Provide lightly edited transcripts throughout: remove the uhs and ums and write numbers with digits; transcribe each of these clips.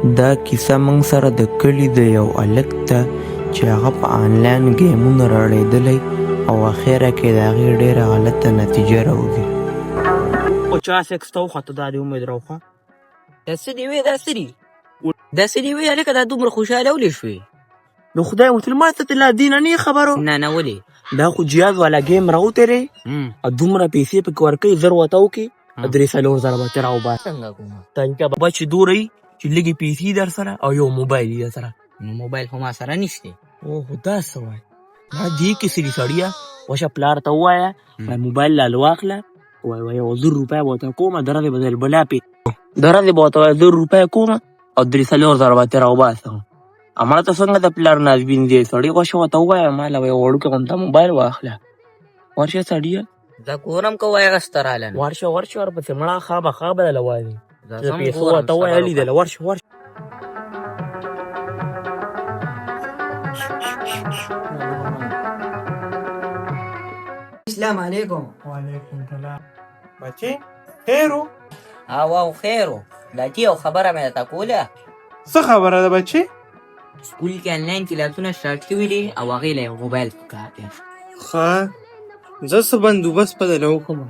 دا کیسه موږ سره د کلي د یو هلک ته چې هغه په آنلاین ګیمونو راړېدلی او اخره کې د هغې ډېره غلطه نتیجه راوځي. او چا سکس ته وخوته دا دې امید راوخه دا څه دې وې هلکه دا دومره خوشحاله ولې شوې؟ نو خدای وتل ما ته لا دینه نه خبرو نه ولې دا خو جهاز والا ګیم راوتېرې او دومره پیسې پکې ورکوي زر ورته وکړي 3,000 به ترې راوباسي. څنګه کومه تنکه بابا چې دوره وي چې لږې پیسې در سره او یو موبایل یې در سره. نو موبایل خو ما سره نشته. اوهو دا څه وایي دا دې کیسې دي سړیه. وشه پلار ته ووایه موبایل لا واخله وایي 1,000 روپۍ به ورته کومه د ورځې به در بلا پې د ورځې به ورته 1,000 روپۍ کومه او 3,000 به ترې راوباسم. هماړه ته څنګه د پلار نازبین دی سړی وشه ورته ووایه ما له یو وړوکې غونته موبایل واخله. ورشه سړیه دا کورم که وایه اغسته راله ورشه ورپسې مړه خوابه دله وایي د پیسو ورته ووایه لیدله ورشه السلام علیکم. وعلیکم السلام. بچې خیرو او خیرو دا یو خبره مې درته کوله. څه خبره ده بچې؟ سکول کې آنلاین کلاسونه سټارټ شوي دي او هغې له یو موبایل پکار دی. ښه زه څه بندوبست په دله وکړم.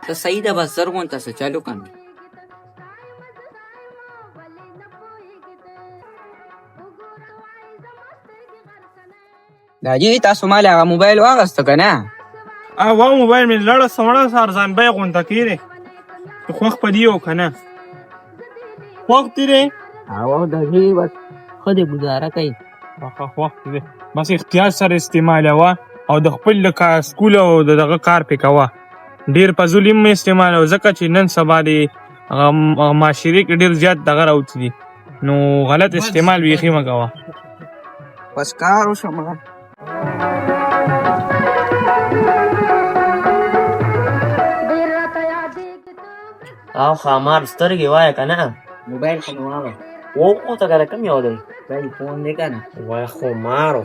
ته صحیح ده بس زر غونته څه چالو کړم. داجي تاسو ما له هغه موبایل واغسته که نه؟ وا موبایل مې لړه سمړه ارزان بیه غونته کېږي چې خوښ په دې و که نه خوښ دي دی داجي بس ښه دی ګزاره کوي. خوښ دی بس احتیاط سره استعمالوه او د خپل د سکول او د دغه کار پې کوه. ډېر په ظلم مې استعمالوه ځکه چې نن سبا د معاشرې کې ډېر زیات دغه راوتي دي نو غلط استعمال بیخي مه کوه. بس کار وشم او خامار سترګې وایه که نه موبایل خو مې واغه وخو ته که د کوم یو دی موبایل فون دی که نه وایه خمارو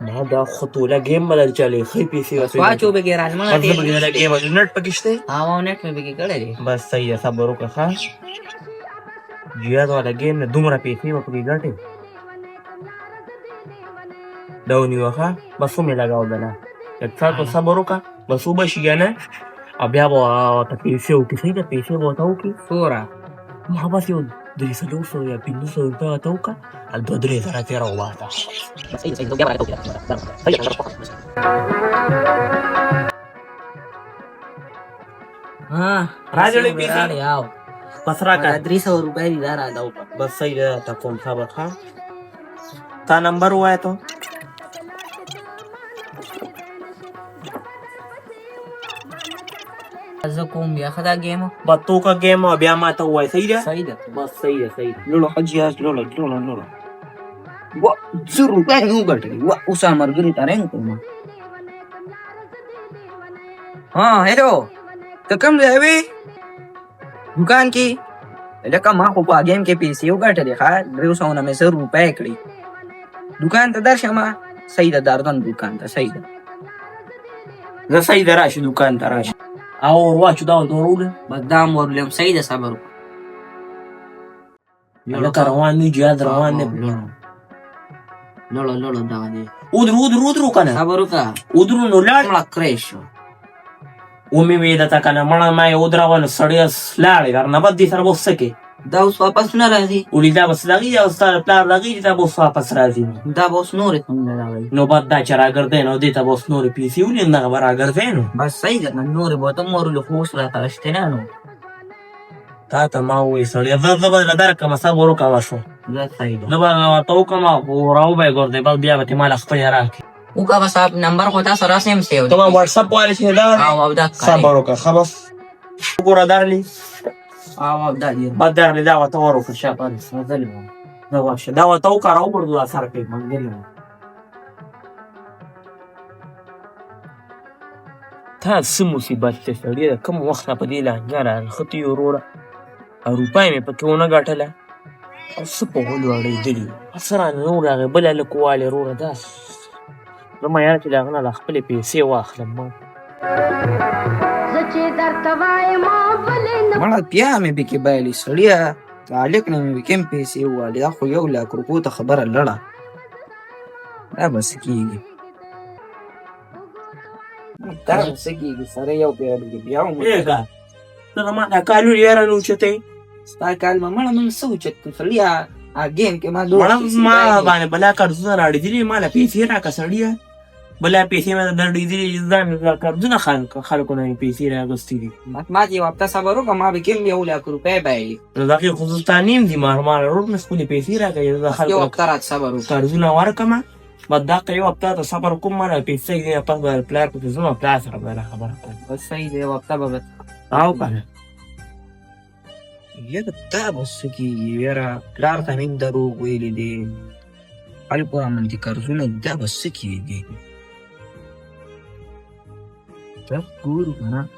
ما دا خو ټوله ګیم به در چلې ښې پیسې واچو بګې رازمنه دی نټ پکې شته نټ مې بګې کړی دی. بس صحیح ده صبر وکړه ښه جهاز والا ګیم نه دومره پیسې به پکې ګټې دا ونیوه ښه بس ومې لګاودله لږ څه په صبر وکړه بس وبشي که نه او بیا به ورته پیسې وکړي صحیح ده پیسې به ورته وکړي څومره ما بس یو 300 یا 500 روپۍ ورته وکړه او 2-3 ترې راوباسه. راجړې پیسې بس راکړه 300 روپۍ دي دا راته وکړه. بس صحیح ده ته کوم خبر ښه تا نمبر ووایه ته زه کوم بیا ښه دا ګیم بس تو کا ګیم بیا ما ته ووایه صحیح ده صحیح ده بس صحیح ده لوړو ښه جهاز لوړو 100 روپۍ مې وګټلې اوس ملګري ته رنګ کوم. هلو ته کوم ځای وې دوکان کې؟ لکه ما خو په ګیم کې پیسې وګټلې ښه 300 نه مې 100 روپۍ کړې دوکان ته درشم. صحیح ده دردن دوکان ته صحیح ده زه صحیح ده راشي دوکان ته راشي او واچو دا ورته وروله بس دا م ورولم صحیح ده صبر لکه روان دی جهاز روان دی لوړو دغه دی ودرو که نه صبر وکړه ودرو نو لاړ مړه کری شو ومې وې درته که نه مړه ما یې ودروله سړی لاړې درنه بد دې سره به اوس څه کې دا اوس واپس نه راځي ولې دا بس دغې او ستا د پلار دغې دا به اوس واپس راځي دا به اوس نورې څنګه راغی نو بد دا چې راګرځی نو دې ته به اوس نورې پیسې ولې دغه به راګرځی نو بس صحیح ده نورې به ته مورلو خو اوس راته رشتې نه نو تا ته ما ووایې سړیه زه به درله درکړم صبر وکړه شو دا صحیح ده زه به ورته وکړم خو راوبه یې ګرځې بس بیا به ترې ماله خپلې راکړې وکړه بس نمبر خو تاسو راسم سیو ته ما واټساپ والی چې دا او دا صبر وکړه ښه بس وګوره درلي او دا دی بس درلي دا ورته ور وکړه شاته دا واشه دا ورته وکړه راوګرځو دا سره پې ملګري تا څه مصیبت دی سړیه د کوم وخت نه په دې لانجه رانښتې یو وروره او روپۍ مې پکې ونه ګټله او څه په غولو اړېدلي څه رانه نه راغی بل هلک ووالې وروره دا زه مینه چې د هغه نه لا خپلې پیسې واخلم ما مړه بیا مې پکې بایلې سړیه ته هلک نه مې کم پیسې ووالي دا خو 1,00,000 روپو ته خبره لړه دا به څه کېږي دا به څه کېږي سره یو پیاله بیا ته ما دا کالو یاره نو چته ستا کال ما مړه من څه اوچت کړو سړي ګیم کې ما ما باندې بلا قرضونه راړېدلي ما له پیسې راکړه سړیه بلا پیسې مې درډېدلي ځان قرضونه خلکو نه مې پیسې رااخیستې دي ما چې یو هفته صبر وکړه ما به کم 1,00,000 روپۍ بایلي نو دغې خصوص تا نیم دي ما روډ مې خپلې پیسې راکړه یو خلکو هفته راته صبر وکړه قرضونه ورکړمه بعد دا که یو هفته ته صبر کوم ما له پیسې پس به پلار پسې ځم او پلار سره به دا خبره کوم بس صحیح دی یو هفته به او کنه یاره دا به څه کېږي یاره پلار ته مې دروغ ویلي دي خلکو رامنځته قرضونه دا به څه کېږي بس ګورو که نه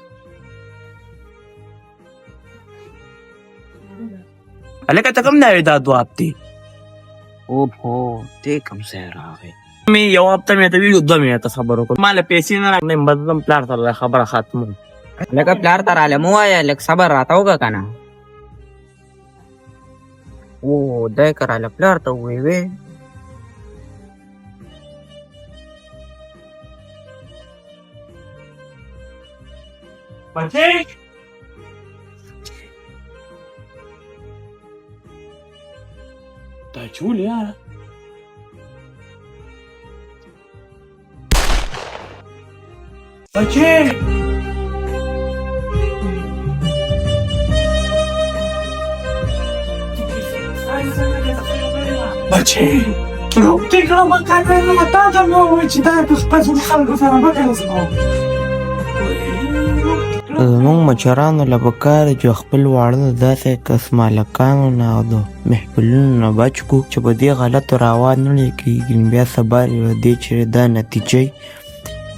هلکه ته کوم دی دا 2 هفتې اوهو دی کوم ځای راغی مې یو هفته مې ته ویلو 2 میاشتې صبر وکړو ما له پیسې نه راکړې بس ځم پلار سره دا خبره ختموم لکه پلار ته راله مو وایه لږ صبر راته وکړه که نه او دی که راله پلار ته وویې بچې دا چول یاره بچې بچې روغتې کړه ما کار نه تا ته مې وویل چې دا په خپل خلکو سره مه کوه زموږ مشرانو له پکار ده چې خپل واړه د داسې کس مالکانو نه او د محفلونو نه بچ کړو چې په دې غلطو روان نه کېږي بیا سبا دې چې دا نتیجې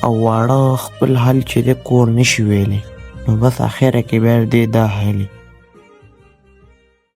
او واړه خپل حل چې د کور نشي ویلی نو بس اخره کې بیا دې دا حالي